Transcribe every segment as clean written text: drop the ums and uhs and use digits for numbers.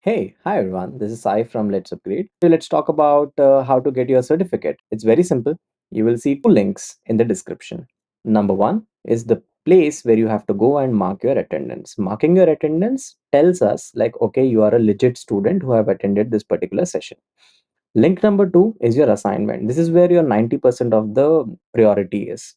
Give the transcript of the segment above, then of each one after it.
Hey, hi everyone. This is Sai from LetsUpgrade. So let's talk about how to get your certificate. It's very simple. You will see two links in the description. Number one is the place where you have to go and mark your attendance. Marking your attendance tells us like, okay, you are a legit student who have attended this particular session. Link number two is your assignment. This is where your 90% of the priority is.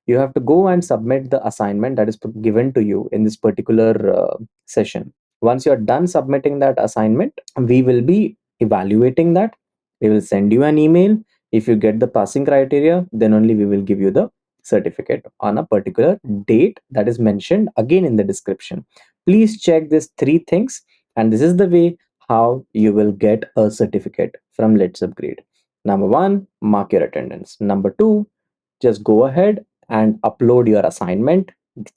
You have to go and submit the assignment that is given to you in this particular session. Once you're done submitting that assignment, we will be evaluating that. We will send you an email. If you get the passing criteria, then only we will give you the certificate on a particular date that is mentioned again in the description. Please check these three things, and this is the way how you will get a certificate from Let's Upgrade. Number one, mark your attendance. Number two, just go ahead and upload your assignment.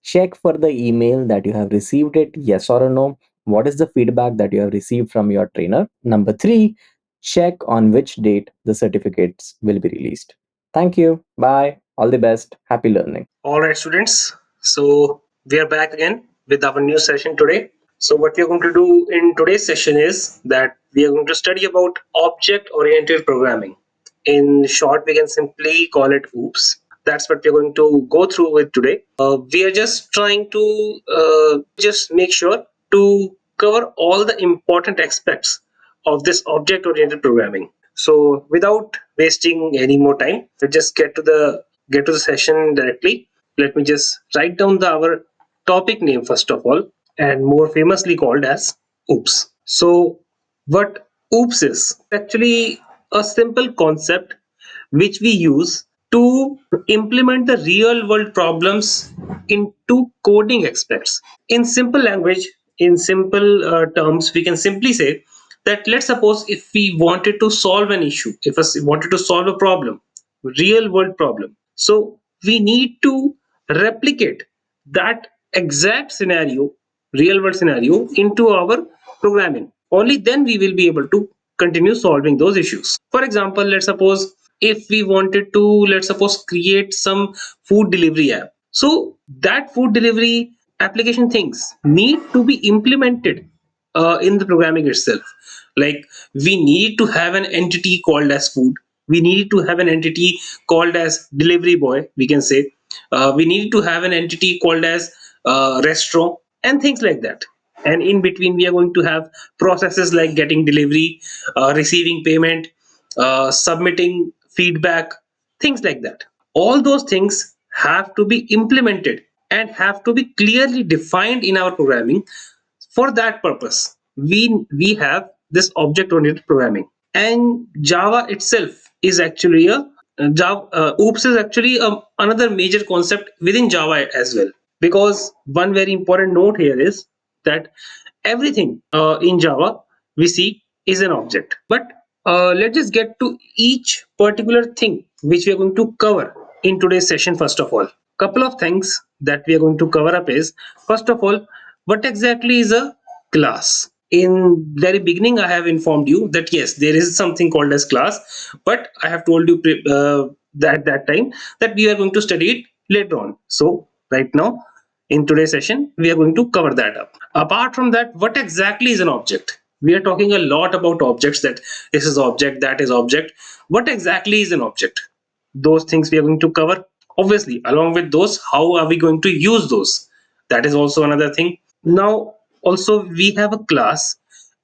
Check for the email that you have received it, yes or no. What is the feedback that you have received from your trainer? Number three, check on which date the certificates will be released. Thank you. Bye. All the best. Happy learning. All right, students. So we are back again with our new session today. So what we are going to do in today's session is that we are going to study about object-oriented programming. In short, we can simply call it OOPS. That's what we're going to go through with today. We are just trying to just make sure to cover all the important aspects of this object-oriented programming. So without wasting any more time, let's just get to the session directly. Let me just write down our topic name first of all, and more famously called as OOPS. So what OOPS is actually a simple concept which we use to implement the real world problems into coding aspects. In simple language, in simple terms, we can simply say that let's suppose if we wanted to solve an issue, if we wanted to solve a problem, real world problem, so we need to replicate that exact scenario, real world scenario, into our programming. Only then we will be able to continue solving those issues. For example, let's suppose if we wanted to, let's suppose, create some food delivery app, so that food delivery application things need to be implemented in the programming itself. Like, we need to have an entity called as food, we need to have an entity called as delivery boy, we can say, we need to have an entity called as restaurant and things like that. And in between we are going to have processes like getting delivery, receiving payment, submitting feedback, things like that. All those things have to be implemented and have to be clearly defined in our programming. For that purpose, we have this object oriented programming. And Java itself is actually a Java. Oops is actually another major concept within Java as well. Because one very important note here is that everything in Java we see is an object. But let's just get to each particular thing which we are going to cover in today's session. First of all, couple of things that we are going to cover up is, first of all, what exactly is a class. In very beginning I have informed you that yes, there is something called as class, but I have told you that time that we are going to study it later on. So right now in today's session we are going to cover that up. Apart from that, what exactly is an object? We are talking a lot about objects, that this is object, that is object. What exactly is an object? Those things we are going to cover. Obviously, along with those, how are we going to use those? That is also another thing. Now, also we have a class.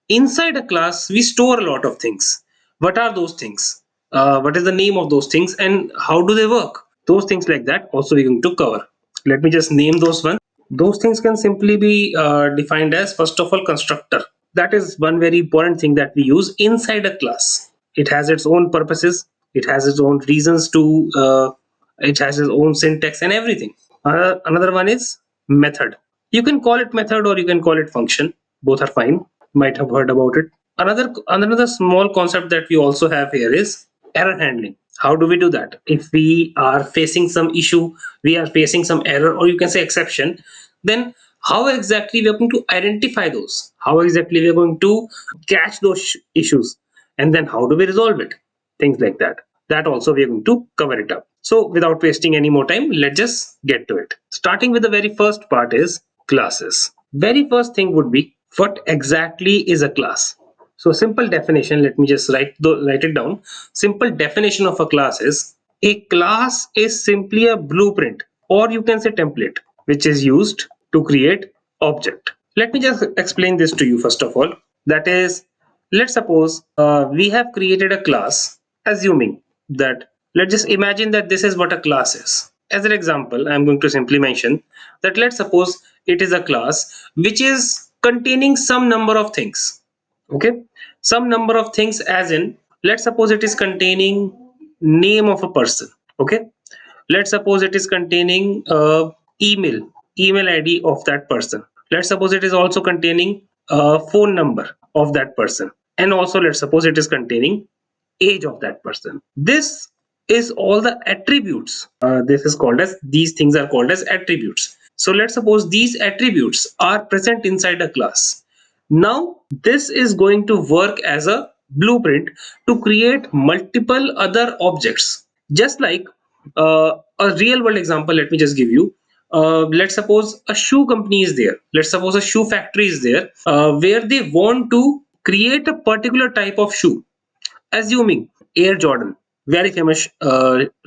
Inside a class we store a lot of things. What are those things? What is the name of those things and how do they work? Those things like that also we're going to cover. Let me just name those ones. Those things can simply be defined as, first of all, constructor. That is one very important thing that we use inside a class. It has its own purposes, it has its own reasons to it has its own syntax and everything. Another one is method. You can call it method or you can call it function, both are fine. Might have heard about it. Another small concept that we also have here is error handling. How do we do that? If we are facing some issue, we are facing some error, or you can say exception, then how exactly we are going to identify those? How exactly we are going to catch those issues? And then how do we resolve it? Things like that. That also we are going to cover it up. So without wasting any more time, let's just get to it. Starting with the very first part is classes. Very first thing would be What exactly is a class? So simple definition, let me just write it down. Simple definition of a class is, a class is simply a blueprint, or you can say template, which is used to create object. Let me just explain this to you first of all. That is, let's suppose we have created a class, assuming that, let's just imagine that this is what a class is. As an example, I'm going to simply mention that, let's suppose it is a class which is containing some number of things. Okay, some number of things, as in, let's suppose it is containing name of a person. Okay, let's suppose it is containing email id of that person. Let's suppose it is also containing a phone number of that person, and also let's suppose it is containing age of that person. This is all the attributes. This is called as, these things are called as attributes. So let's suppose these attributes are present inside a class. Now this is going to work as a blueprint to create multiple other objects. Just like a real world example, let me just give you. Let's suppose a shoe company is there. Let's suppose a shoe factory is there, where they want to create a particular type of shoe. Assuming Air Jordan, very famous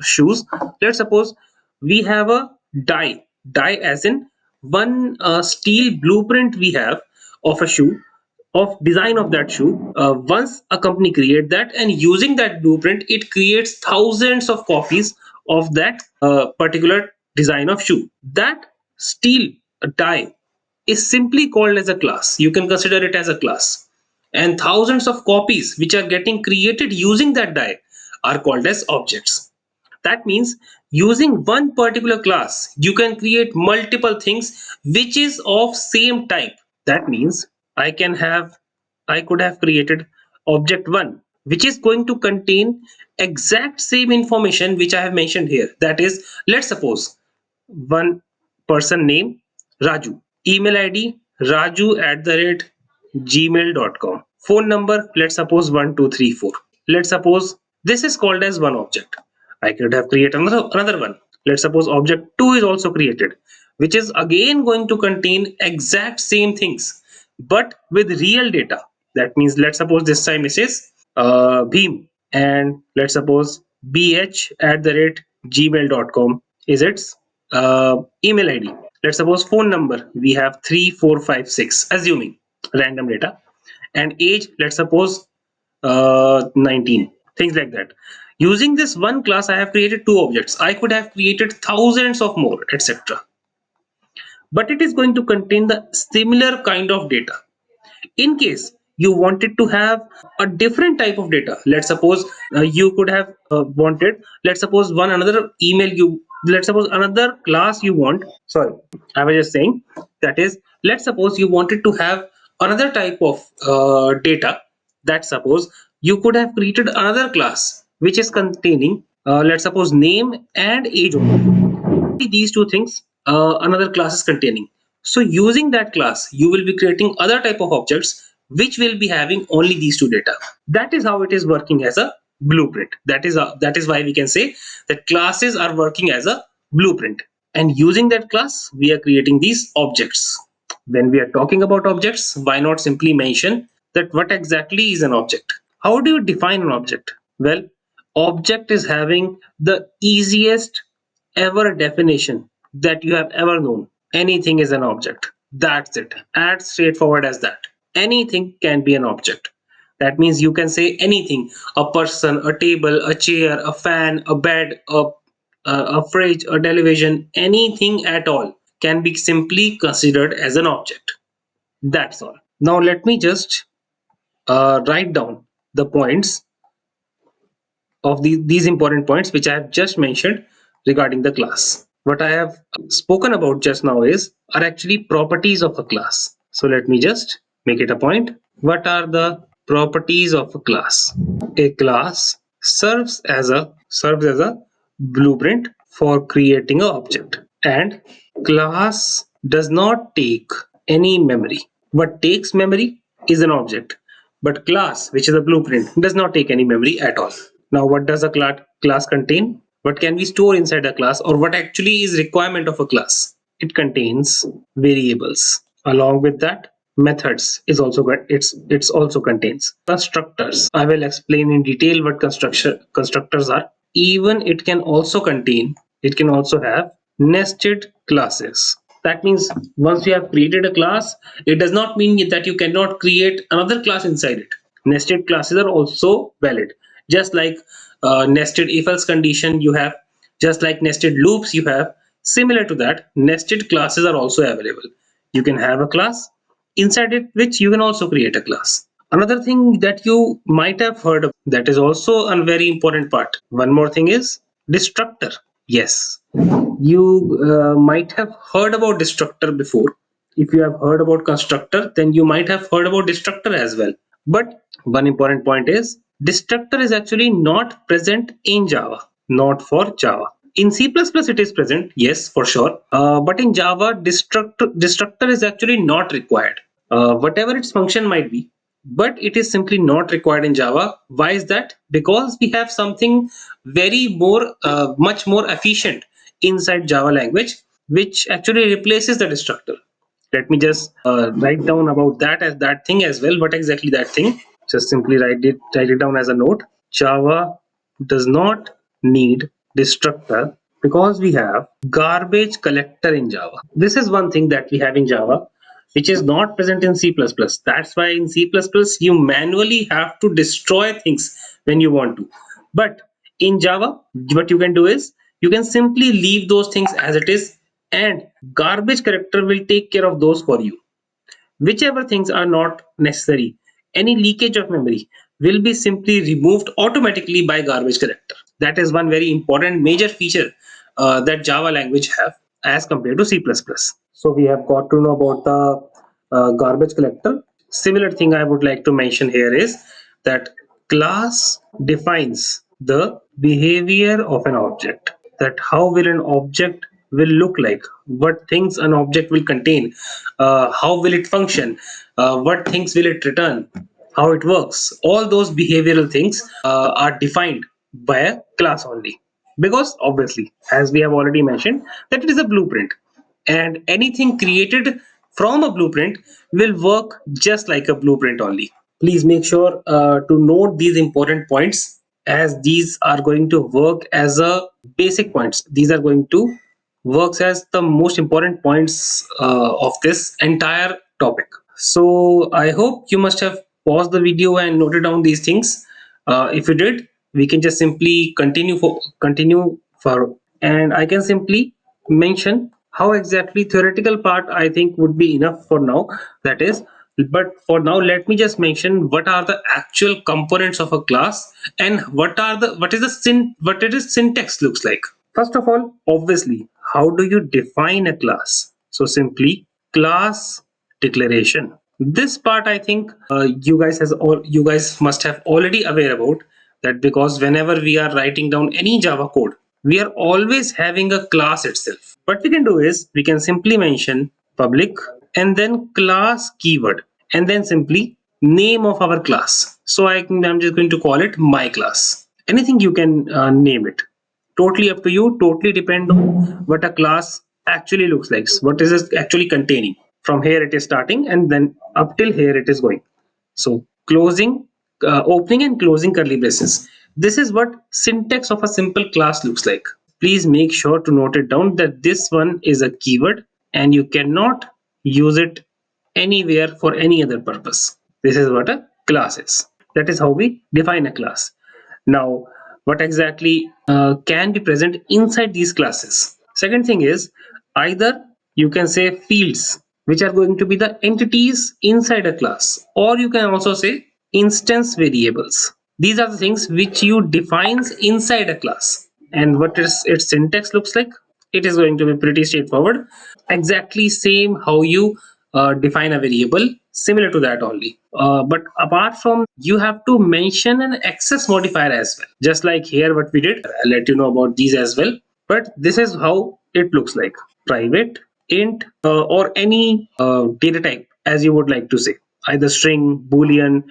shoes. Let's suppose we have a die as in one steel blueprint we have of a shoe, of design of that shoe. Once a company create that, and using that blueprint, it creates thousands of copies of that particular design of shoe. That steel die is simply called as a class. You can consider it as a class. And thousands of copies which are getting created using that die are called as objects. That means using one particular class, you can create multiple things which is of same type. That means I can have, I could have created object 1, which is going to contain exact same information which I have mentioned here. That is, let's suppose one person name Raju, email ID raju at the rate gmail.com, phone number, let's suppose 1234. Let's suppose this is called as one object. I could have created another one. Let's suppose object 2 is also created, which is again going to contain exact same things but with real data. That means, let's suppose this time it is Bhim, and let's suppose bh at the rate gmail.com is its email ID. Let's suppose phone number we have 3456, assuming random data, and age, let's suppose 19, things like that. Using this one class, I have created two objects. I could have created thousands of more, etc., but it is going to contain the similar kind of data. In case you wanted to have a different type of data, let's suppose you could have wanted, let's suppose one another email you, let's suppose another class you want, sorry, I was just saying, that is, let's suppose you wanted to have another type of data. That suppose you could have created another class which is containing, let's suppose, name and age only. These two things another class is containing. So using that class, you will be creating other type of objects which will be having only these two data. That is how it is working as a blueprint. That is why we can say that classes are working as a blueprint, and using that class we are creating these objects. When we are talking about objects, why not simply mention that what exactly is an object? How do you define an object? Well, object is having the easiest ever definition that you have ever known. Anything is an object. That's it. As straightforward as that. Anything can be an object. That means you can say anything: a person, a table, a chair, a fan, a bed, a fridge, a television, anything at all can be simply considered as an object. That's all. Now, let me just write down the points of these important points which I have just mentioned regarding the class. What I have spoken about just now is are actually properties of a class. So let me just make it a point. What are the properties of a class? A class serves as a blueprint for creating an object, and class does not take any memory. What takes memory is an object, but class, which is a blueprint, does not take any memory at all. Now, what does a class contain? What can we store inside a class, or what actually is requirement of a class? It contains variables. Along with that, methods is also it's also contains constructors. I will explain in detail what constructors are. Even it can also have nested classes. That means once you have created a class, it does not mean that you cannot create another class inside it. Nested classes are also valid, just like nested if else condition you have, just like nested loops you have. Similar to that, nested classes are also available. You can have a class inside it which you can also create a class. Another thing that you might have heard of, that is also a very important part. One more thing is destructor. Yes, you might have heard about destructor before. If you have heard about constructor, then you might have heard about destructor as well. But one important point is destructor is actually not present in Java, not for Java. In C++ it is present, yes, for sure. But in Java, destructor is actually not required. Whatever its function might be, but it is simply not required in Java. Why is that? Because we have something much more efficient inside Java language, which actually replaces the destructor. Let me just write down about that as that thing as well. What exactly that thing? Just simply write it down as a note. Java does not need destructor because we have garbage collector in Java. This is one thing that we have in Java which is not present in C++. That's why in C++ you manually have to destroy things when you want to. But in Java, what you can do is you can simply leave those things as it is, and garbage collector will take care of those for you. Whichever things are not necessary, any leakage of memory will be simply removed automatically by garbage collector. That is one very important major feature that Java language have as compared to C++. So we have got to know about the garbage collector. Similar thing I would like to mention here is that class defines the behavior of an object. That how will an object will look like, what things an object will contain, how will it function, what things will it return, how it works. All those behavioral things are defined by a class only. Because obviously, as we have already mentioned, that it is a blueprint, and anything created from a blueprint will work just like a blueprint only. Please make sure to note these important points, as these are going to work as a basic points. These are going to works as the most important points of this entire topic. So I hope you must have paused the video and noted down these things. If you did, we can just simply continue for, and I can simply mention how exactly theoretical part I think would be enough for now. That is, but for now, let me just mention what are the actual components of a class, and what it is syntax looks like. First of all, obviously, how do you define a class? So simply class declaration. This part I think you guys must have already aware about that, because whenever we are writing down any Java code, we are always having a class itself. What we can do is we can simply mention public and then class keyword and then simply name of our class. So I'm just going to call it my class. Anything you can name it, totally up to you, totally depend on what a class actually looks like, what is it actually containing. From here it is starting and then up till here it is going. So closing, opening and closing curly braces, this is what syntax of a simple class looks like. Please make sure to note it down that this one is a keyword and you cannot use it anywhere for any other purpose. This is what a class is. That is how we define a class. Now, what exactly can be present inside these classes? Second thing is, either you can say fields, which are going to be the entities inside a class, or you can also say instance variables. These are the things which you defines inside a class. And what is its syntax looks like? It is going to be pretty straightforward. Exactly same how you define a variable, similar to that only. But apart from, you have to mention an access modifier as well, just like here what we did. I'll let you know about these as well. But this is how it looks like: private, int, or any data type as you would like to say, either string, boolean,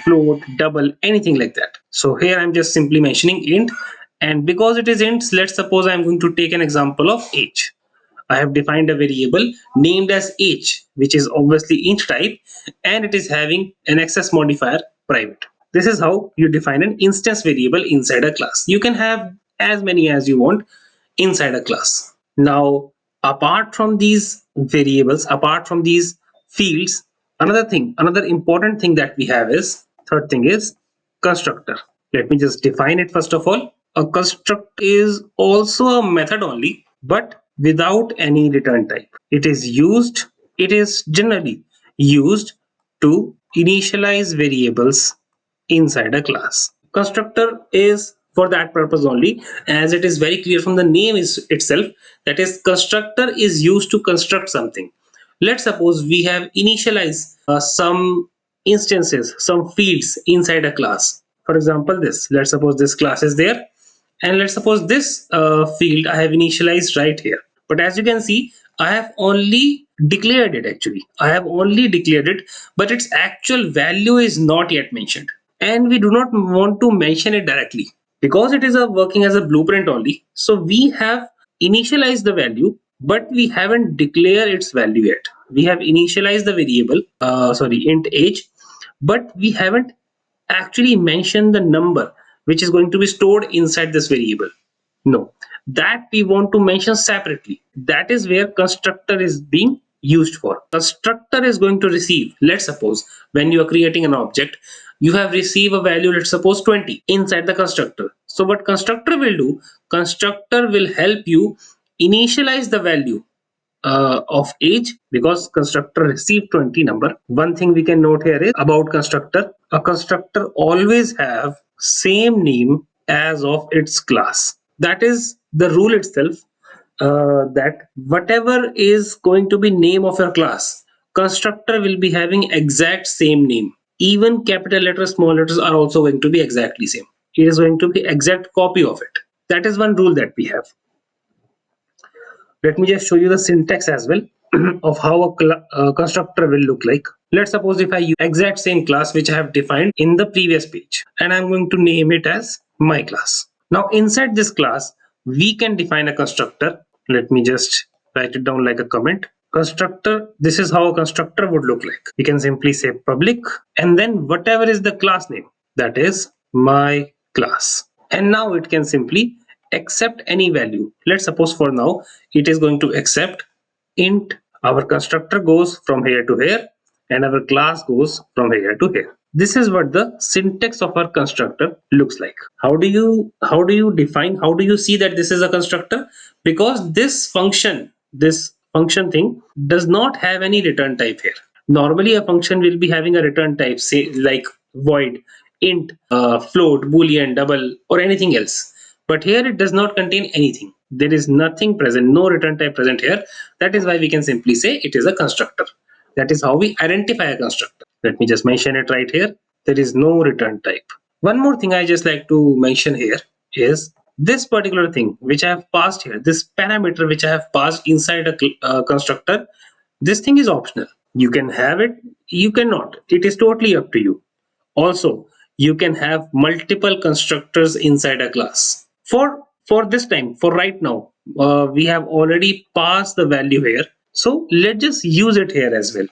float, double, anything like that. So here I'm just simply mentioning int, and because it is int, let's suppose I'm going to take an example of age. I have defined a variable named as age, which is obviously int type, and it is having an access modifier private. This is how you define an instance variable inside a class. You can have as many as you want inside a class. Now, apart from these variables, apart from these fields, another important thing that we have is third thing is constructor. Let me just define it first of all. A construct is also a method only, but without any return type. It is generally used to initialize variables inside a class. Constructor is for that purpose only, as it is very clear from the name itself, that is constructor is used to construct something. Let's suppose we have initialized some instances, some fields inside a class. For example, this, let's suppose this class is there, and let's suppose this field I have initialized right here. But as you can see, I have only declared it. Actually, I have only declared it, but its actual value is not yet mentioned, and we do not want to mention it directly because it is a working as a blueprint only. So we have initialized the value, but we haven't declared its value yet. We have initialized the variable, sorry, int age, but we haven't actually mentioned the number which is going to be stored inside this variable. No, that we want to mention separately. That is where constructor is being used for. Constructor is going to receive, let's suppose, when you are creating an object, you have received a value, let's suppose 20 inside the constructor. So what constructor will do, constructor will help you initialize the value of age, because constructor received 20 number. One thing we can note here is about constructor, a constructor always have same name as of its class. That is the rule itself, that whatever is going to be name of your class, constructor will be having exact same name. Even capital letters, small letters are also going to be exactly same. It is going to be exact copy of it. That is one rule that we have. Let me just show you the syntax as well of how a constructor will look like. Let's suppose if I use exact same class which I have defined in the previous page, and I'm going to name it as my class. Now inside this class, we can define a constructor. Let me just write it down like a comment. Constructor, this is how a constructor would look like. We can simply say public, and then whatever is the class name, that is my class. And now it can simply accept any value. Let's suppose for now it is going to accept int. Our constructor goes from here to here, and our class goes from here to here. This is what the syntax of our constructor looks like. How do you define, how do you see that this is a constructor? Because this function thing does not have any return type here. Normally a function will be having a return type, say like void, int, float, boolean, double, or anything else. But here it does not contain anything. There is nothing present, no return type present here. That is why we can simply say it is a constructor. That is how we identify a constructor. Let me just mention it right here. There is no return type. One more thing I just like to mention here is this particular thing which I have passed here, this parameter which I have passed inside a constructor. This thing is optional. You can have it, you cannot. It is totally up to you. Also, you can have multiple constructors inside a class. For this time, for right now, we have already passed the value here. So let's just use it here as well.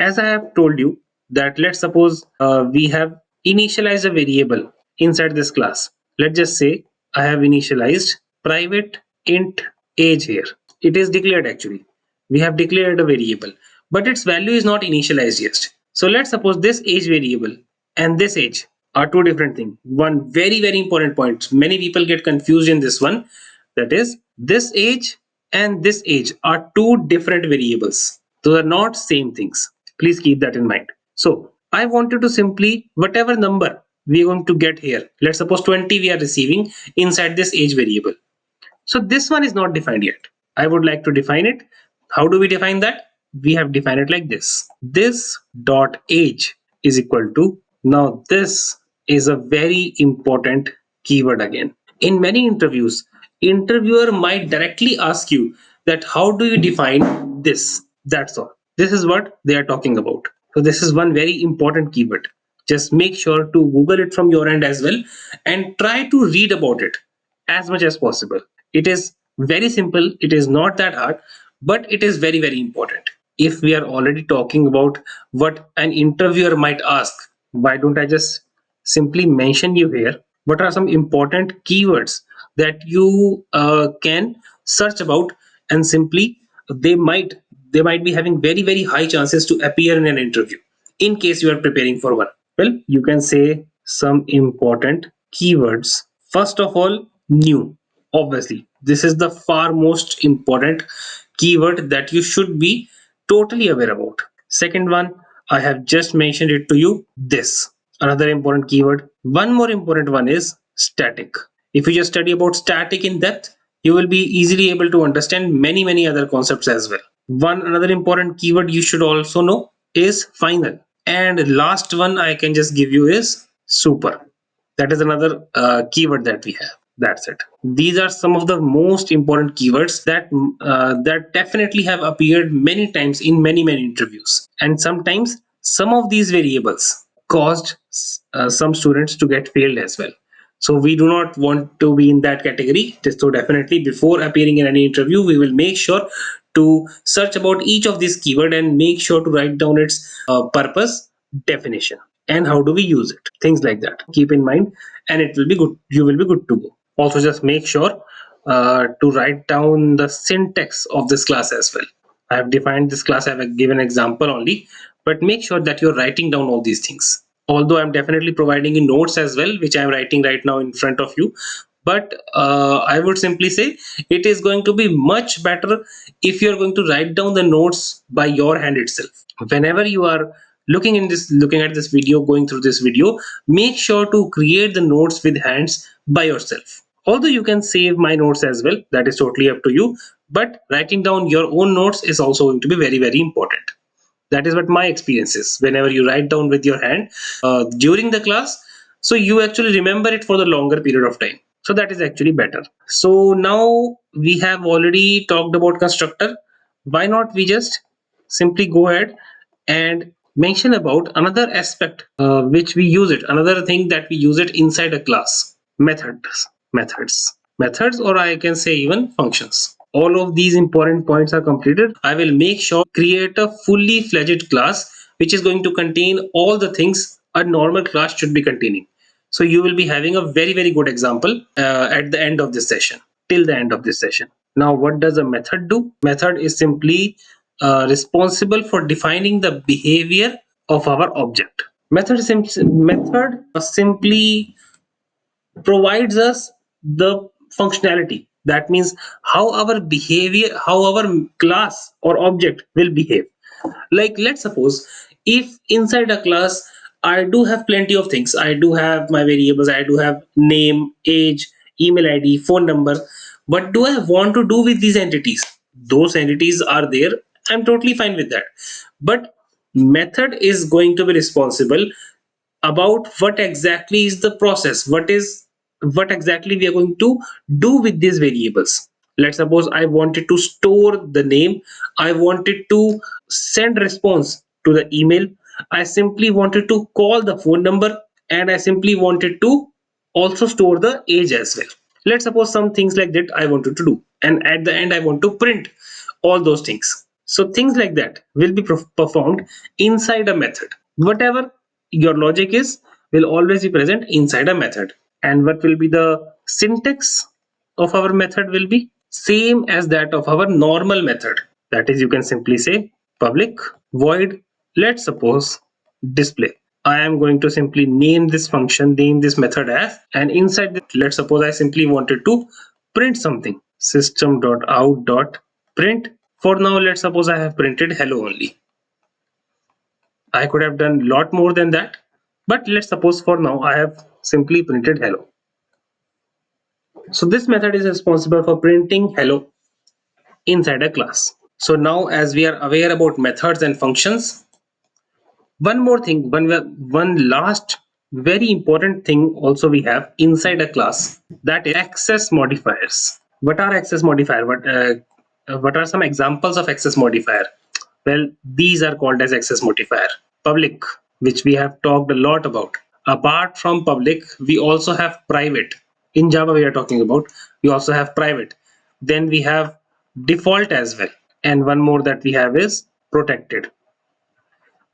As I have told you, that let's suppose we have initialized a variable inside this class. Let's just say I have initialized private int age here. It is declared actually. We have declared a variable, but its value is not initialized yet. So let's suppose this age variable and this age are two different things. One very important point. Many people get confused in this one. That is, this age and this age are two different variables. Those are not same things. Please keep that in mind. So I wanted to simply, whatever number we are going to get here, let's suppose 20 we are receiving inside this age variable. So this one is not defined yet. I would like to define it. How do we define that? We have defined it like this. This dot age is equal to, now this is a very important keyword again. In many interviews, interviewer might directly ask you that how do you define this? That's all. This is what they are talking about. So this is one very important keyword. Just make sure to Google it from your end as well and try to read about it as much as possible. It is Very simple. It is not that hard, but it is very, very important. If we are already talking about what an interviewer might ask, why don't I just simply mention you here? What are some important keywords that you can search about, and simply they might they might be having very, very high chances to appear in an interview in case you are preparing for one. Well, you can say some important keywords. First of all, new. Obviously, this is the far most important keyword that you should be totally aware about. Second one, I have just mentioned it to you. This, another important keyword. One more important one is static. If you just study about static in depth, you will be easily able to understand many other concepts as well. One another important keyword you should also know is final. And last one I can just give you is super. That is another keyword that we have. That's it. These are some of the most important keywords that definitely have appeared many times in many interviews, and sometimes some of these variables caused some students to get failed as well. So we do not want to be in that category. So definitely before appearing in any interview, we will make sure to search about each of these keyword and make sure to write down its purpose, definition, and how do we use it. Things like that. Keep in mind, and it will be good. You will be good to go. Also, just make sure to write down the syntax of this class as well. I have defined this class. I have given an example only, but make sure that you're writing down all these things. Although I'm definitely providing you notes as well, which I'm writing right now in front of you, but I would simply say it is going to be much better if you're going to write down the notes by your hand itself. Whenever you are looking at this video, going through this video, make sure to create the notes with hands by yourself. Although you can save my notes as well, that is totally up to you, but writing down your own notes is also going to be very important. That is what my experience is. Whenever you write down with your hand during the class, so you actually remember it for the longer period of time. So that is actually better. So now we have already talked about constructor. Why not we just simply go ahead and mention about another aspect which we use it, another thing that we use it inside a class: methods, or I can say even functions. All of these important points are completed. I will make sure create a fully fledged class which is going to contain all the things a normal class should be containing. So you will be having a very good example at the end of this session, till the end of this session. Now, what does a method do? Method is simply responsible for defining the behavior of our object. Method simply provides us the functionality. That means how our behavior, how our class or object will behave. Like, let's suppose if inside a class I do have plenty of things. I do have my variables, I do have name, age, email id, phone number. What do I want to do with these entities? Those entities are there, I'm totally fine with that. But method is going to be responsible about what exactly is the process, what exactly we are going to do with these variables. Let's suppose I wanted to store the name, I wanted to send response to the email, I simply wanted to call the phone number, and I simply wanted to also store the age as well. Let's suppose some things like that I wanted to do, and at the end I want to print all those things. So things like that will be performed inside a method. Whatever your logic is will always be present inside a method. And what will be the syntax of our method will be same as that of our normal method. That is, you can simply say public void, let's suppose, display. I am going to simply name this function, name this method as, and inside this, let's suppose I simply wanted to print something. System.out.print. For now, let's suppose I have printed hello only. I could have done a lot more than that, but let's suppose for now I have simply printed hello. So this method is responsible for printing hello inside a class. So now, as we are aware about methods and functions, one more thing, one last very important thing also we have inside a class, that is access modifiers. What are access modifier? What are some examples of access modifier? Well, these are called as access modifier. Public, which we have talked a lot about. Apart from public, we also have private. In Java, we are talking about. We also have private. Then we have default as well. And one more that we have is protected.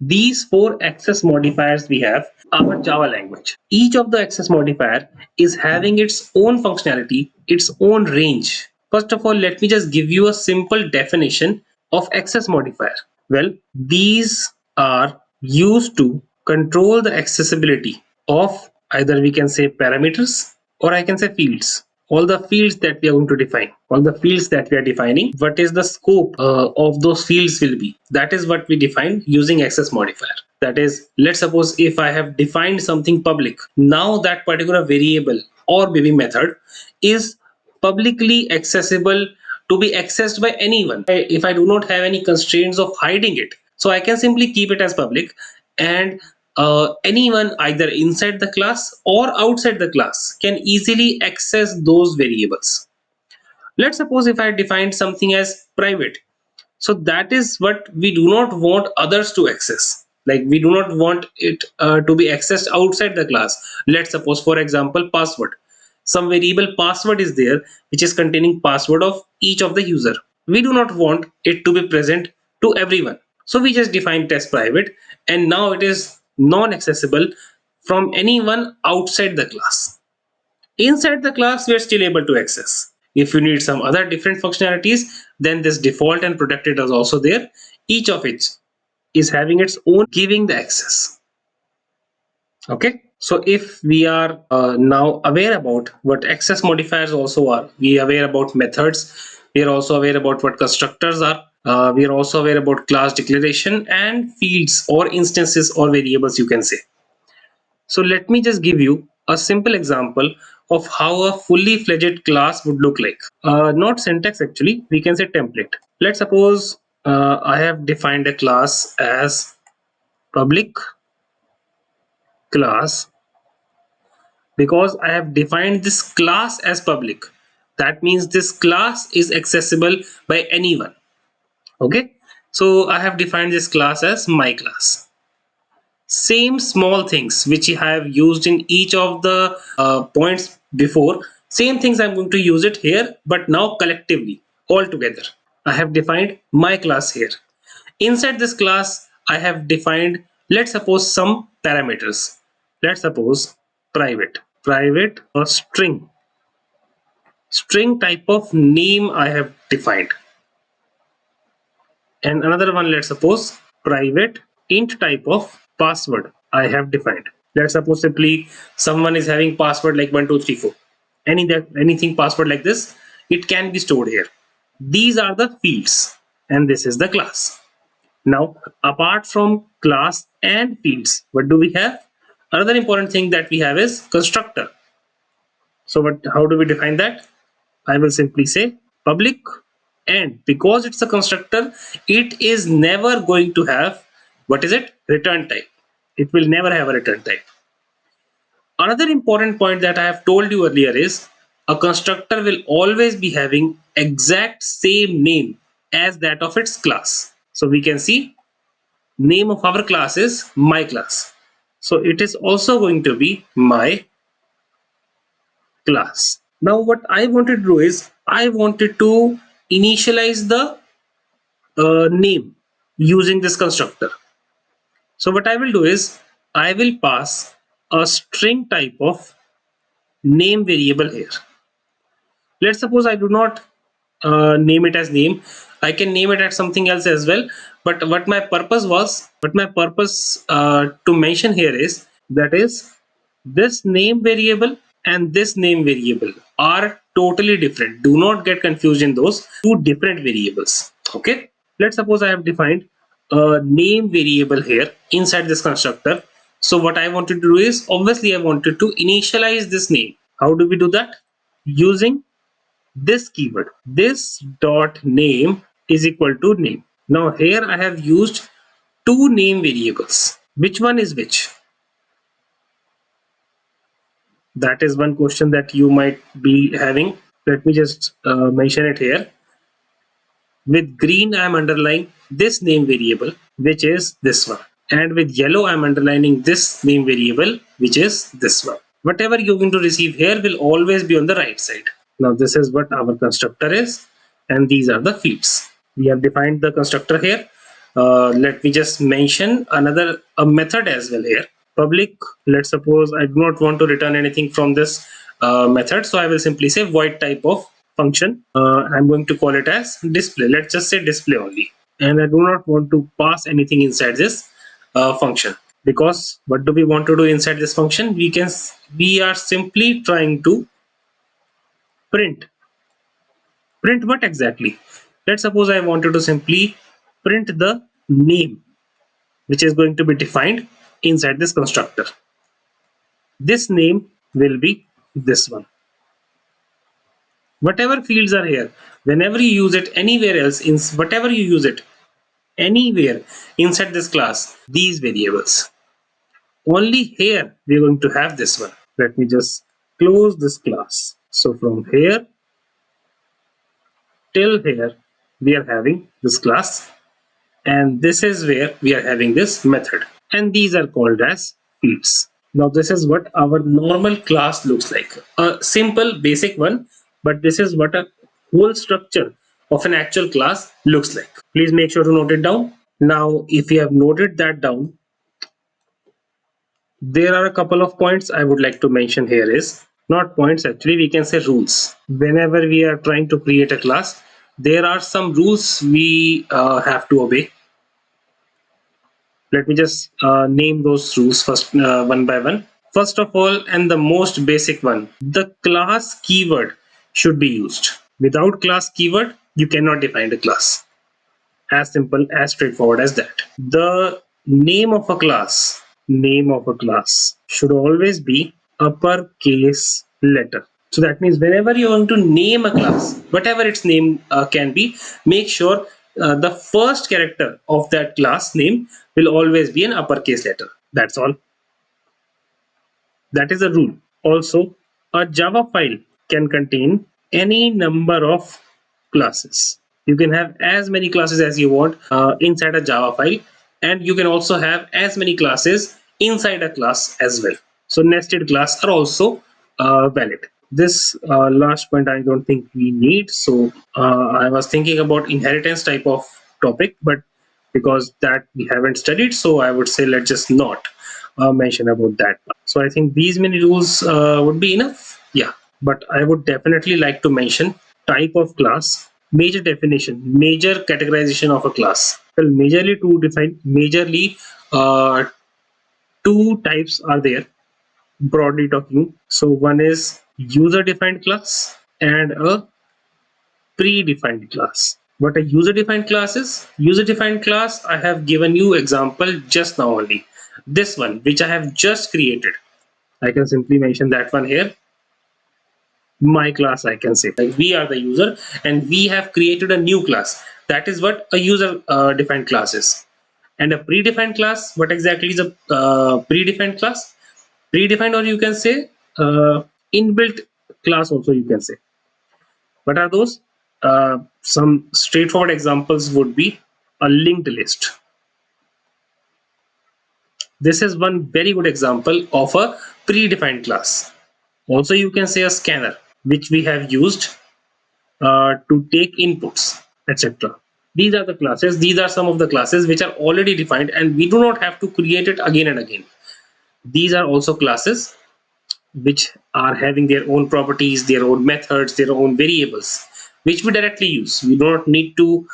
These four access modifiers we have our Java language. Each of the access modifier is having its own functionality, its own range. First of all, let me just give you a simple definition of access modifier. Well, these are used to control the accessibility of either we can say parameters or I can say fields. All the fields that we are going to define, all the fields that we are defining, what is the scope of those fields will be. That is what we define using access modifier. That is, let's suppose if I have defined something public, now that particular variable or maybe method is publicly accessible to be accessed by anyone. If I do not have any constraints of hiding it, so I can simply keep it as public, and anyone either inside the class or outside the class can easily access those variables. Let's suppose if I defined something as private, so that is what we do not want others to access. Like we do not want it to be accessed outside the class. Let's suppose, for example, password. Some variable password is there which is containing password of each of the user. We do not want it to be present to everyone. So we just define test private, and now it is non-accessible from anyone outside the class. Inside the class, we are still able to access. If you need some other different functionalities, then this default and protected is also there. Each of it is having its own giving the access. Okay. So if we are now aware about what access modifiers also are, we are aware about methods, we are also aware about what constructors are, we are also aware about class declaration and fields or instances or variables you can say. So let me just give you a simple example of how a fully fledged class would look like. Not syntax actually, we can say template. Let's suppose I have defined a class as public class because I have defined this class as public. That means this class is accessible by anyone. Okay. So I have defined this class as my class. Same small things which I have used in each of the points before, same things I'm going to use it here, but now collectively, all together. I have defined my class here. Inside this class, I have defined, let's suppose, some parameters. Let's suppose private a string type of name I have defined, and another one, let's suppose private int type of password I have defined. Let's suppose simply someone is having password like 1234, anything password like this, it can be stored here. These are the fields and this is the class. Now apart from class and fields, what do we have? Another important thing that we have is constructor. So how do we define that? I will simply say public, and because it's a constructor, it is never going to have, what is it? Return type. It will never have a return type. Another important point that I have told you earlier is a constructor will always be having exact same name as that of its class. So we can see name of our class is my class. So it is also going to be my class. Now what I wanted to do is I wanted to initialize the name using this constructor. So what I will do is I will pass a string type of name variable here. Let's suppose I do not name it as name. I can name it as something else as well. But what my purpose to mention here is that is this name variable and this name variable are totally different. Do not get confused in those two different variables. Okay. Let's suppose I have defined a name variable here inside this constructor. So what I wanted to do is obviously I wanted to initialize this name. How do we do that? Using this keyword, this dot name is equal to name. Now here I have used two name variables. Which one is which? That is one question that you might be having. Let me just mention it here. With green I am underlining this name variable, which is this one, and with yellow I am underlining this name variable, which is this one. Whatever you're going to receive here will always be on the right side. Now this is what our constructor is, and these are the fields. We have defined the constructor here. Let me just mention another a method as well here. Public. Let's suppose I do not want to return anything from this method, so I will simply say void type of function. I'm going to call it as display. Let's just say display only, and I do not want to pass anything inside this function, because what do we want to do inside this function? We are simply trying to print. Print what exactly? Let's suppose I wanted to simply print the name, which is going to be defined inside this constructor. This name will be this one. Whatever fields are here, whenever you use it anywhere else, in whatever you use it anywhere inside this class, these variables. Only here we are going to have this one. Let me just close this class. So from here till here, we are having this class, and this is where we are having this method, and these are called as fields. Now this is what our normal class looks like, a simple basic one, but this is what a whole structure of an actual class looks like. Please make sure to note it down. Now if you have noted that down, there are a couple of points I would like to mention here. Is not points, actually we can say rules. Whenever we are trying to create a class, there are some rules we have to obey. Let me just name those rules first, one by one. First of all, and the most basic one, the class keyword should be used. Without class keyword, you cannot define a class. As simple, as straightforward as that. The name of a class should always be uppercase letter. So that means whenever you're going to name a class, whatever its name can be, make sure the first character of that class name will always be an uppercase letter. That's all. That is a rule. Also, a Java file can contain any number of classes. You can have as many classes as you want inside a Java file, and you can also have as many classes inside a class as well. So nested class are also valid. This last point I don't think we need. So I was thinking about inheritance type of topic, but because that we haven't studied, so I would say let's just not mention about that. So I think these many rules would be enough. Yeah, but I would definitely like to mention type of class, major definition, major categorization of a class. Well, majorly two types are there, broadly talking. So one is user defined class and a predefined class. What a user defined class is? User defined class, I have given you example just now only. This one, which I have just created, I can simply mention that one here. My class, I can say. Like we are the user and we have created a new class. That is what a user defined class is. And a predefined class, what exactly is a predefined class? Predefined, or you can say inbuilt class, also you can say. What are those? Some straightforward examples would be a linked list. This is one very good example of a predefined class. Also, you can say a scanner, which we have used to take inputs, etc. These are the classes. These are some of the classes which are already defined, and we do not have to create it again and again. These are also classes which are having their own properties, their own methods, their own variables, which we directly use. We do not need to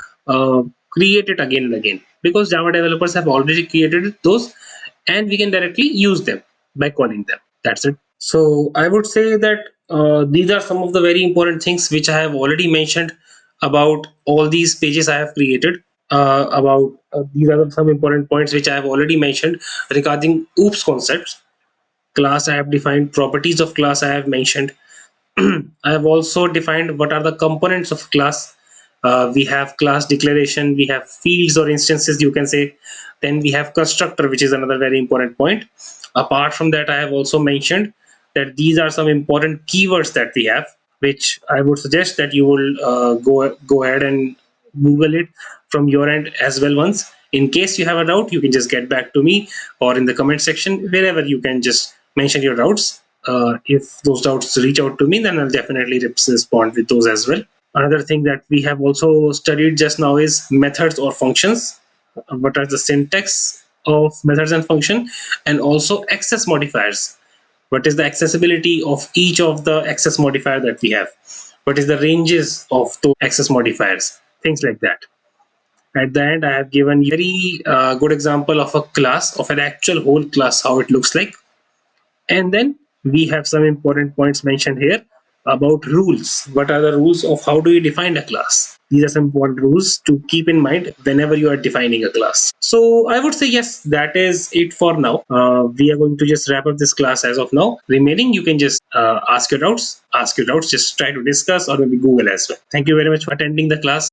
create it again and again, because Java developers have already created those, and we can directly use them by calling them. That's it. So I would say that these are some of the very important things which I have already mentioned about all these pages I have created. About these are some important points which I have already mentioned regarding OOPS concepts. Class I have defined, properties of class I have mentioned. I have also defined what are the components of class. We have class declaration, we have fields or instances, you can say. Then we have constructor, which is another very important point. Apart from that, I have also mentioned that these are some important keywords that we have, which I would suggest that you will go ahead and Google it from your end as well once. In case you have a doubt, you can just get back to me or in the comment section, wherever you can just mention your doubts. if those doubts reach out to me, then I'll definitely respond with those as well. Another thing that we have also studied just now is methods or functions. What are the syntax of methods and function, and also access modifiers. What is the accessibility of each of the access modifier that we have? What is the ranges of those access modifiers? Things like that. At the end, I have given you a very good example of a class, of an actual whole class, how it looks like. And then we have some important points mentioned here about rules. What are the rules of how do you define a class? These are some important rules to keep in mind whenever you are defining a class. So I would say yes, that is it for now. We are going to just wrap up this class as of now. Remaining, you can just ask your doubts. Just try to discuss or maybe Google as well. Thank you very much for attending the class.